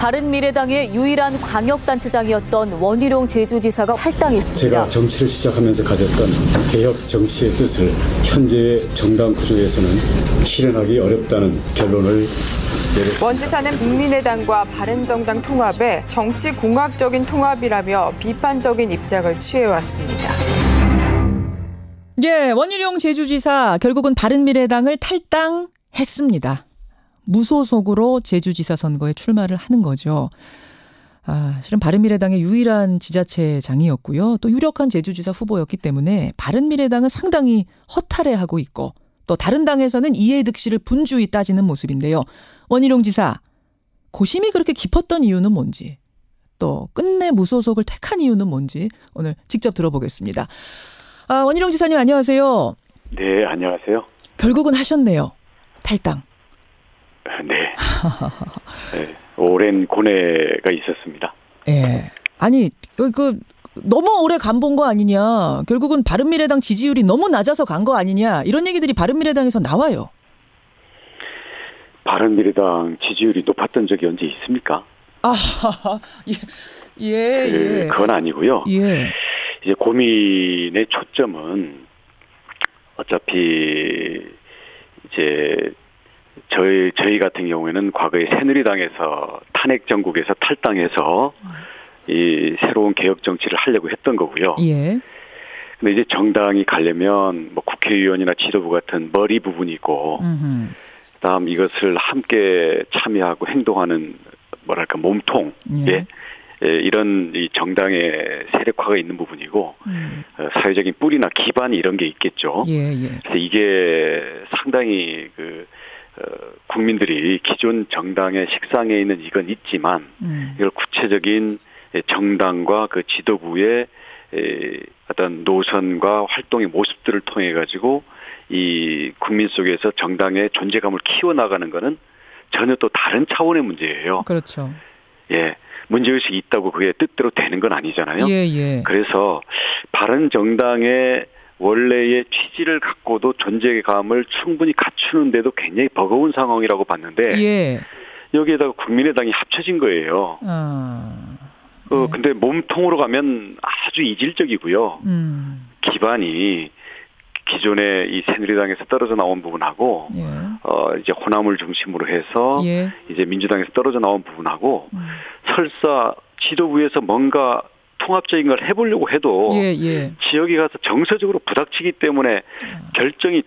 바른미래당의 유일한 광역단체장이었던 원희룡 제주지사가 탈당했습니다. 제가 정치를 시작하면서 가졌던 개혁 정치의 뜻을 현재의 정당 구조에서는 실현하기 어렵다는 결론을 내렸습니다. 원 지사는 국민의당과 바른정당 통합에 정치공학적인 통합이라며 비판적인 입장을 취해왔습니다. 예, 원희룡 제주지사 결국은 바른미래당을 탈당했습니다. 무소속으로 제주지사 선거에 출마를 하는 거죠. 실은 바른미래당의 유일한 지자체장이었고요. 또 유력한 제주지사 후보였기 때문에 바른미래당은 상당히 허탈해하고 있고 또 다른 당에서는 이해득실을 분주히 따지는 모습인데요. 원희룡 지사, 고심이 그렇게 깊었던 이유는 뭔지, 또 끝내 무소속을 택한 이유는 뭔지 오늘 직접 들어보겠습니다. 원희룡 지사님 안녕하세요. 네, 안녕하세요. 결국은 하셨네요. 탈당. 네. 네. 오랜 고뇌가 있었습니다. 예. 아니, 너무 오래 간 본 거 아니냐. 결국은 바른미래당 지지율이 너무 낮아서 간 거 아니냐. 이런 얘기들이 바른미래당에서 나와요. 바른미래당 지지율이 높았던 적이 언제 있습니까? 예. 그건 아니고요. 예. 이제 고민의 초점은 어차피 이제 저희 같은 경우에는 과거에 새누리당에서 탄핵 정국에서 탈당해서 이 새로운 개혁 정치를 하려고 했던 거고요. 예. 근데 이제 정당이 가려면 뭐 국회의원이나 지도부 같은 머리 부분이 있고, 그다음 이것을 함께 참여하고 행동하는 뭐랄까 몸통, 이런 이 정당의 세력화가 있는 부분이고, 사회적인 뿌리나 기반 이런 게 있겠죠. 그래서 이게 상당히 국민들이 기존 정당의 식상에 있는 이건 있지만 이걸 구체적인 정당과 그 지도부의 어떤 노선과 활동의 모습들을 통해 가지고 이 국민 속에서 정당의 존재감을 키워나가는 거는 전혀 또 다른 차원의 문제예요. 그렇죠. 예. 문제의식이 있다고 그게 뜻대로 되는 건 아니잖아요. 그래서 바른 정당의 원래의 취지를 갖고도 존재감을 충분히 갖추는데도 굉장히 버거운 상황이라고 봤는데 여기에다가 국민의당이 합쳐진 거예요. 근데 몸통으로 가면 아주 이질적이고요. 기반이 기존의 이 새누리당에서 떨어져 나온 부분하고 이제 호남을 중심으로 해서 이제 민주당에서 떨어져 나온 부분하고 설사 지도부에서 뭔가 통합적인 걸 해보려고 해도 지역에 가서 정서적으로 부닥치기 때문에 결정이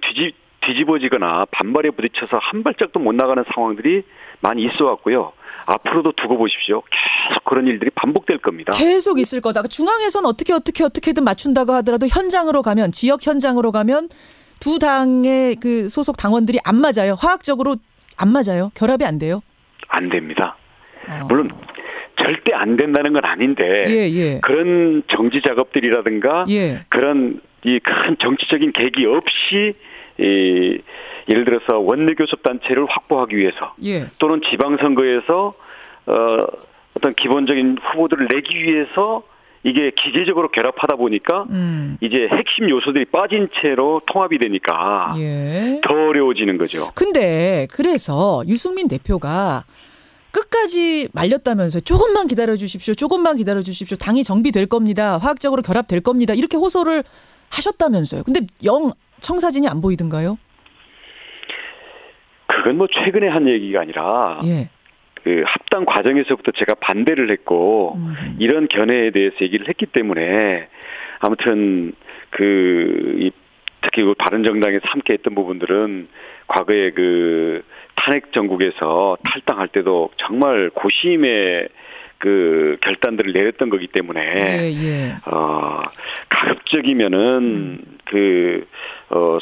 뒤집어지거나 반발에 부딪혀서 한 발짝도 못 나가는 상황들이 많이 있어 왔고요. 앞으로도 두고 보십시오. 계속 그런 일들이 반복될 겁니다. 계속 있을 거다. 중앙에서는 어떻게든 맞춘다고 하더라도 현장으로 가면, 지역 현장으로 가면 두 당의 그 소속 당원들이 안 맞아요. 화학적으로 안 맞아요. 결합이 안 돼요. 안 됩니다. 물론 절대 안 된다는 건 아닌데 그런 정치 작업들이라든가 그런 이 큰 정치적인 계기 없이 예를 들어서 원내교섭 단체를 확보하기 위해서 또는 지방선거에서 어떤 기본적인 후보들을 내기 위해서 이게 기계적으로 결합하다 보니까 이제 핵심 요소들이 빠진 채로 통합이 되니까 더 어려워지는 거죠. 근데 그래서 유승민 대표가 끝까지 말렸다면서요. 조금만 기다려주십시오. 당이 정비될 겁니다. 화학적으로 결합될 겁니다. 이렇게 호소를 하셨다면서요. 근데 영 청사진이 안 보이던가요? 그건 뭐 최근에 한 얘기가 아니라 그 합당 과정에서부터 제가 반대를 했고 이런 견해에 대해서 얘기를 했기 때문에 아무튼 특히 바른정당에서 함께했던 부분들은 과거에 그 탄핵 정국에서 탈당할 때도 정말 고심의 그 결단들을 내렸던 거기 때문에 가급적이면은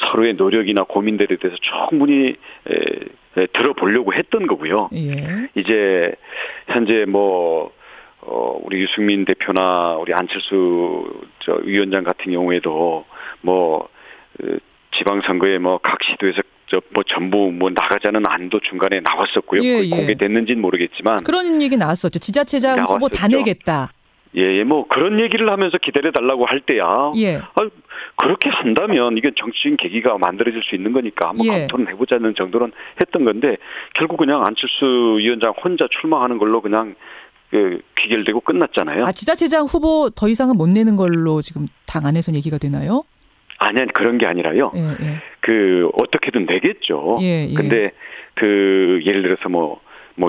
서로의 노력이나 고민들에 대해서 충분히 들어보려고 했던 거고요. 이제 현재 우리 유승민 대표나 우리 안철수 위원장 같은 경우에도 지방선거에 각 시도에서 전부 나가자는 안도 중간에 나왔었고요. 공개됐는지는 모르겠지만 그런 얘기 나왔었죠. 지자체장 후보 다 내겠다. 그런 얘기를 하면서 기다려달라고 할 때야. 그렇게 한다면 이건 정치적인 계기가 만들어질 수 있는 거니까 한번 검토는 해보자는 정도는 했던 건데 결국 그냥 안철수 위원장 혼자 출마하는 걸로 그냥 귀결되고 끝났잖아요. 지자체장 후보 더 이상은 못 내는 걸로 지금 당 안에서 얘기가 되나요? 아니 그런 게 아니라요. 어떻게든 내겠죠. 근데 예를 들어서 뭐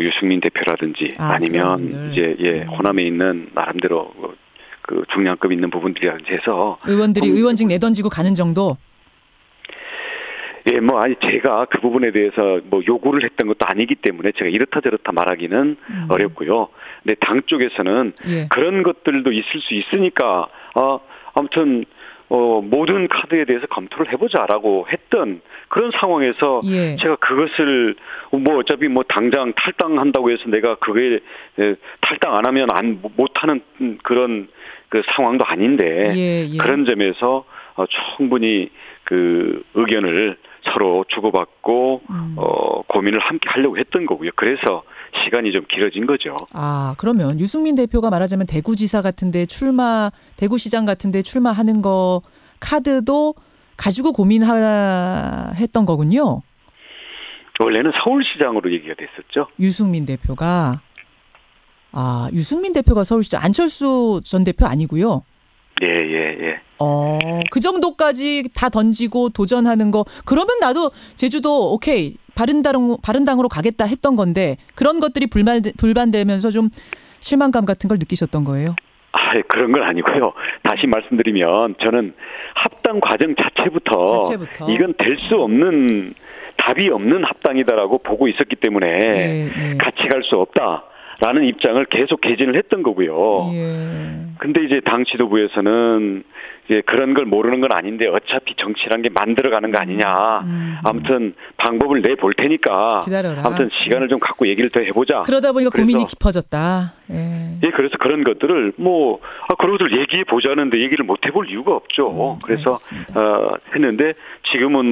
유승민 대표라든지 아니면 이제 호남에 있는 나름대로 그 중량급 있는 부분들이라든지 해서 의원들이 의원직 내던지고 가는 정도. 제가 그 부분에 대해서 요구를 했던 것도 아니기 때문에 제가 이렇다 저렇다 말하기는 어렵고요. 근데 당 쪽에서는 그런 것들도 있을 수 있으니까 아무튼 모든 카드에 대해서 검토를 해보자라고 했던 그런 상황에서 제가 그것을 어차피 당장 탈당한다고 해서 내가 그게 탈당 안 하면 못하는 그런 그 상황도 아닌데 그런 점에서 충분히 그 의견을 서로 주고받고 고민을 함께 하려고 했던 거고요. 그래서 시간이 좀 길어진 거죠. 그러면 유승민 대표가 말하자면 대구지사 같은데 대구시장 같은데 출마하는 거 카드도 가지고 고민했던 거군요. 원래는 서울시장으로 얘기가 됐었죠. 유승민 대표가 유승민 대표가 서울시장 안철수 전 대표 아니고요. 예. 그 정도까지 다 던지고 도전하는 거 그러면 나도 제주도 오케이 바른당으로 가겠다 했던 건데 그런 것들이 불반되면서 좀 실망감 같은 걸 느끼셨던 거예요? 그런 건 아니고요. 다시 말씀드리면 저는 합당 과정 자체부터 이건 될 수 없는 답이 없는 합당이다라고 보고 있었기 때문에 같이 갈 수 없다라는 입장을 계속 개진을 했던 거고요. 근데 이제 당 지도부에서는 이제 그런 걸 모르는 건 아닌데 어차피 정치란 게 만들어가는 거 아니냐. 아무튼 방법을 내볼 테니까 기다려라. 아무튼 시간을 좀 갖고 얘기를 더 해보자. 그러다 보니까 고민이 깊어졌다. 그래서 그런 것들을 그런 것들 얘기해 보자는데 얘기를 못 해볼 이유가 없죠. 그래서 했는데 지금은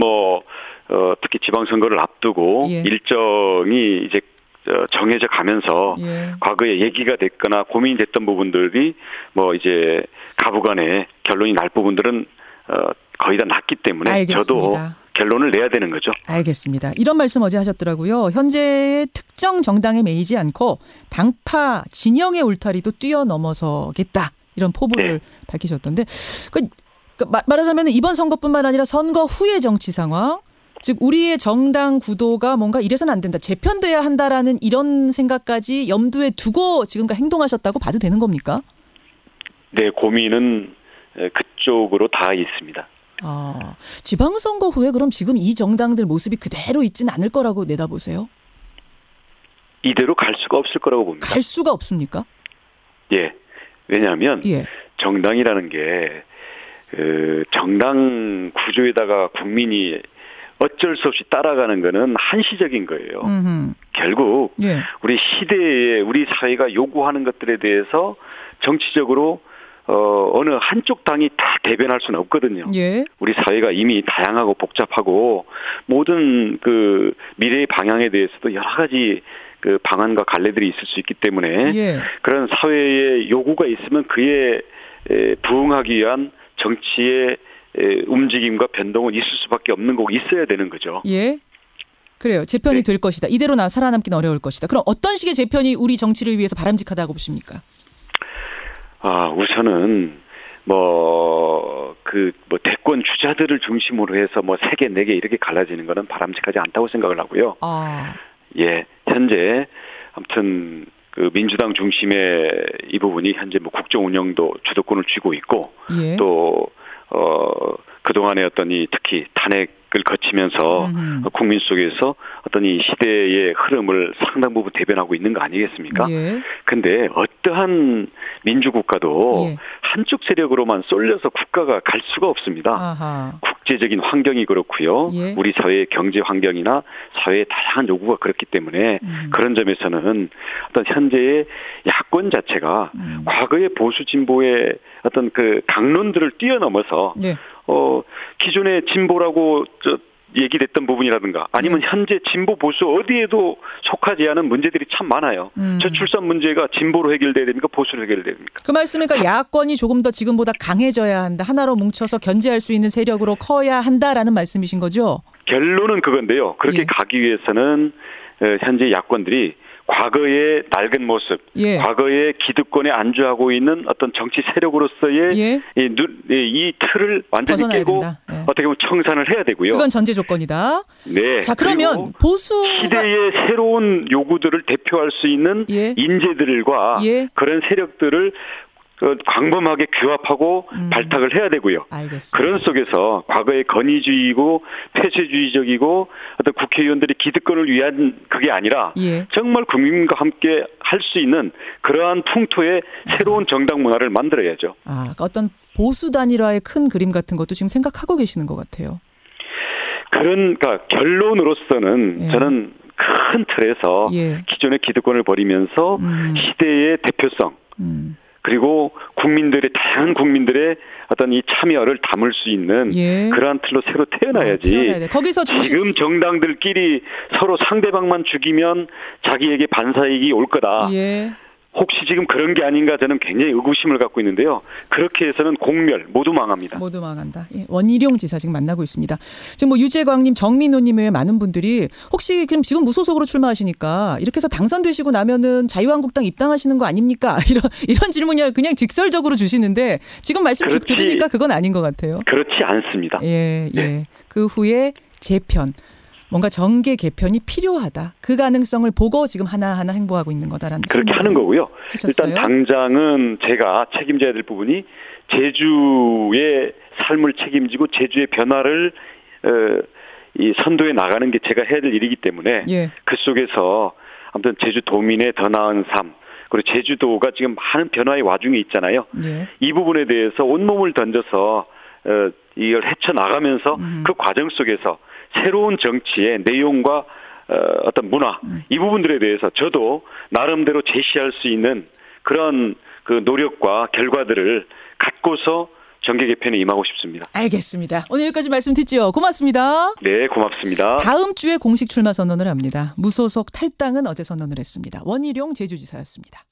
특히 지방선거를 앞두고 일정이 이제 정해져 가면서 과거에 얘기가 됐거나 고민이 됐던 부분들이 이제 가부간에 결론이 날 부분들은 거의 다 났기 때문에 알겠습니다. 저도 결론을 내야 되는 거죠. 알겠습니다. 이런 말씀 어제 하셨더라고요. 현재의 특정 정당에 매이지 않고 당파 진영의 울타리도 뛰어넘어서겠다. 이런 포부를 밝히셨던데 말하자면 이번 선거뿐만 아니라 선거 후의 정치 상황 즉 우리의 정당 구도가 뭔가 이래서는 안 된다. 재편돼야 한다라는 이런 생각까지 염두에 두고 지금까지 행동하셨다고 봐도 되는 겁니까? 네. 고민은 그쪽으로 다 있습니다. 지방선거 후에 그럼 지금 이 정당들 모습이 그대로 있지는 않을 거라고 내다보세요? 이대로 갈 수가 없을 거라고 봅니다. 갈 수가 없습니까? 왜냐하면 정당이라는 게 정당 구조에다가 국민이 어쩔 수 없이 따라가는 거는 한시적인 거예요. 결국 우리 시대에 우리 사회가 요구하는 것들에 대해서 정치적으로 어느 한쪽 당이 다 대변할 수는 없거든요. 우리 사회가 이미 다양하고 복잡하고 모든 그 미래의 방향에 대해서도 여러 가지 그 방안과 갈래들이 있을 수 있기 때문에 그런 사회의 요구가 있으면 그에 부응하기 위한 정치의 움직임과 변동은 있을 수밖에 없는 거고 있어야 되는 거죠. 그래요. 재편이 될 것이다. 이대로 살아남기는 어려울 것이다. 그럼 어떤 식의 재편이 우리 정치를 위해서 바람직하다고 보십니까? 우선은 대권 주자들을 중심으로 해서 3개, 4개 이렇게 갈라지는 거는 바람직하지 않다고 생각을 하고요. 현재 아무튼 그 민주당 중심의 이 부분이 현재 국정 운영도 주도권을 쥐고 있고 또 그동안의 특히 탄핵을 거치면서 국민 속에서 어떤 이 시대의 흐름을 상당 부분 대변하고 있는 거 아니겠습니까? 근데 어떠한 민주국가도 한쪽 세력으로만 쏠려서 국가가 갈 수가 없습니다. 국제적인 환경이 그렇고요. 우리 사회의 경제 환경이나 사회의 다양한 요구가 그렇기 때문에 그런 점에서는 어떤 현재의 야권 자체가 과거의 보수 진보의 어떤 그 강론들을 뛰어넘어서 기존의 진보라고 얘기됐던 부분이라든가 아니면 현재 진보 보수 어디에도 속하지 않은 문제들이 참 많아요. 저출산 문제가 진보로 해결돼야 됩니까? 보수로 해결돼야 됩니까? 그 말씀이니까 야권이 조금 더 지금보다 강해져야 한다. 하나로 뭉쳐서 견제할 수 있는 세력으로 커야 한다라는 말씀이신 거죠? 결론은 그건데요. 그렇게 가기 위해서는 현재 야권들이 과거의 낡은 모습, 과거의 기득권에 안주하고 있는 어떤 정치 세력으로서의 이 틀을 완전히 깨고 어떻게 보면 청산을 해야 되고요. 그건 전제 조건이다. 네. 자, 그러면 보수 시대의 새로운 요구들을 대표할 수 있는 인재들과 그런 세력들을 광범하게 규합하고 발탁을 해야 되고요. 알겠습니다. 그런 속에서 과거의 권위주의고 폐쇄주의적이고 어떤 국회의원들이 기득권을 위한 그게 아니라 정말 국민과 함께 할 수 있는 그러한 풍토의 새로운 정당 문화를 만들어야죠. 그러니까 어떤 보수 단일화의 큰 그림 같은 것도 지금 생각하고 계시는 것 같아요. 그러니까 결론으로서는 저는 큰 틀에서 기존의 기득권을 버리면서 시대의 대표성 그리고 다양한 국민들의 어떤 이 참여를 담을 수 있는 그러한 틀로 새로 태어나야지. 거기서 지금 정당들끼리 서로 상대방만 죽이면 자기에게 반사이익이 올 거다. 혹시 지금 그런 게 아닌가 저는 굉장히 의구심을 갖고 있는데요. 그렇게 해서는 공멸 모두 망합니다. 모두 망한다. 원희룡 지사 지금 만나고 있습니다. 지금 뭐 유재광님, 정민호님 외에 많은 분들이 혹시 그럼 지금 무소속으로 출마하시니까 이렇게 해서 당선되시고 나면은 자유한국당 입당하시는 거 아닙니까? 이런 질문이 그냥 직설적으로 주시는데 지금 말씀 쭉 들으니까 그건 아닌 것 같아요. 그렇지 않습니다. 그 후에 재편. 뭔가 정계 개편이 필요하다. 그 가능성을 보고 지금 하나하나 행보하고 있는 거다라는 그렇게 하는 거고요. 하셨어요? 일단 당장은 제가 책임져야 될 부분이 제주의 삶을 책임지고 제주의 변화를 이 선도해 나가는 게 제가 해야 될 일이기 때문에 그 속에서 아무튼 제주도민의 더 나은 삶 그리고 제주도가 지금 많은 변화의 와중에 있잖아요. 이 부분에 대해서 온몸을 던져서 이걸 헤쳐나가면서 그 과정 속에서 새로운 정치의 내용과 어떤 문화 이 부분들에 대해서 저도 나름대로 제시할 수 있는 그런 그 노력과 결과들을 갖고서 정계 개편에 임하고 싶습니다. 알겠습니다. 오늘 여기까지 말씀 듣지요. 고맙습니다. 네, 고맙습니다. 다음 주에 공식 출마 선언을 합니다. 무소속 탈당은 어제 선언을 했습니다. 원희룡 제주지사였습니다.